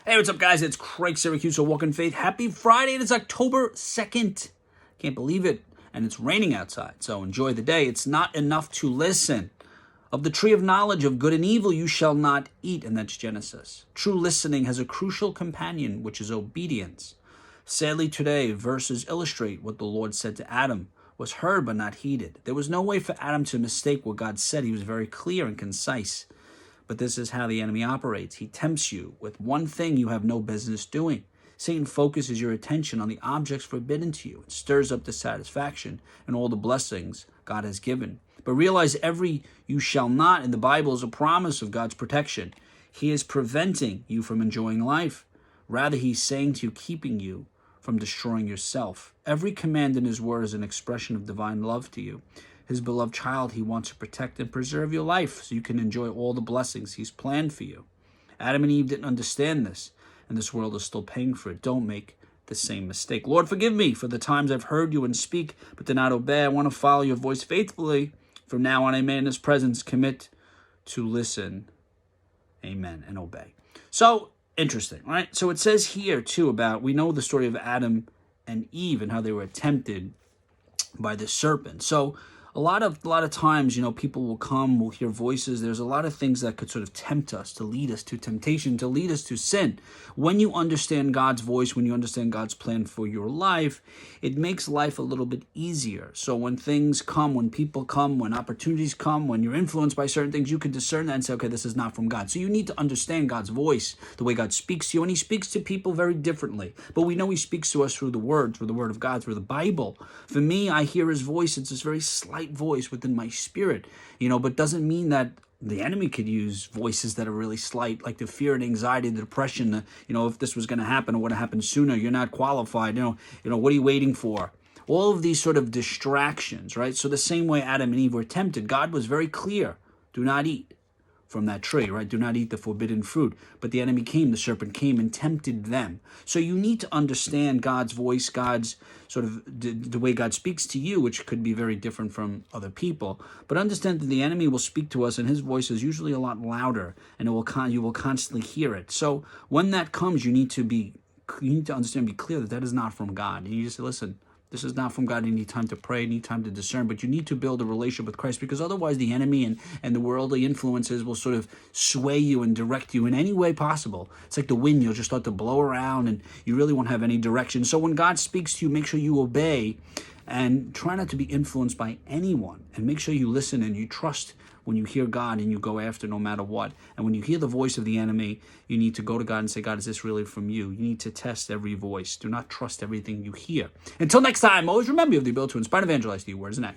Hey, what's up, guys? It's Craig Syracusa, Walk in Faith. Happy Friday. It is October 2nd. Can't believe it. And it's raining outside, so enjoy the day. It's not enough to listen. Of the tree of knowledge of good and evil you shall not eat, and that's Genesis. True listening has a crucial companion, which is obedience. Sadly, today, verses illustrate what the Lord said to Adam was heard but not heeded. There was no way for Adam to mistake what God said. He was very clear and concise. But this is how the enemy operates. He tempts you with one thing you have no business doing. Satan focuses your attention on the objects forbidden to you. It stirs up dissatisfaction and all the blessings God has given. But realize every you shall not in the Bible is a promise of God's protection. He is preventing you from enjoying life. Rather, he's saying to you, keeping you from destroying yourself. Every command in his word is an expression of divine love to you. His beloved child, he wants to protect and preserve your life so you can enjoy all the blessings he's planned for you. Adam and Eve didn't understand this, and this world is still paying for it. Don't make the same mistake. Lord, forgive me for the times I've heard you and speak, but did not obey. I want to follow your voice faithfully. From now on, I may in his presence commit to listen. Amen. And obey. So, interesting, right? So it says here, too, about, we know the story of Adam and Eve and how they were tempted by the serpent. So, a lot of times, people will come, will hear voices. There's a lot of things that could sort of tempt us, to lead us to temptation, to lead us to sin. When you understand God's voice, when you understand God's plan for your life, it makes life a little bit easier. So when things come, when people come, when opportunities come, when you're influenced by certain things, you can discern that and say, okay, this is not from God. So you need to understand God's voice, the way God speaks to you. And he speaks to people very differently. But we know he speaks to us through the word of God, through the Bible. For me, I hear his voice. It's this very slight voice within my spirit, but doesn't mean that the enemy could use voices that are really slight, like the fear and anxiety, the depression, if this was going to happen or would have happened sooner, you're not qualified, what are you waiting for? All of these sort of distractions, right? So the same way Adam and Eve were tempted, God was very clear, do not eat from that tree, right? Do not eat the forbidden fruit. But the enemy came, the serpent came and tempted them. So you need to understand God's voice, God's sort of the way God speaks to you, which could be very different from other people. But understand that the enemy will speak to us and his voice is usually a lot louder and you will constantly hear it. So when that comes, you need to understand, be clear that is not from God. And you just say, listen, this is not from God. You need time to pray, you need time to discern, but you need to build a relationship with Christ, because otherwise the enemy and the worldly influences will sort of sway you and direct you in any way possible. It's like the wind, you'll just start to blow around and you really won't have any direction. So when God speaks to you, make sure you obey and try not to be influenced by anyone, and make sure you listen and you trust when you hear God and you go after no matter what. And when you hear the voice of the enemy, you need to go to God and say, God, is this really from you? You need to test every voice. Do not trust everything you hear. Until next time, always remember you have the ability to inspire and evangelize through your words and actions.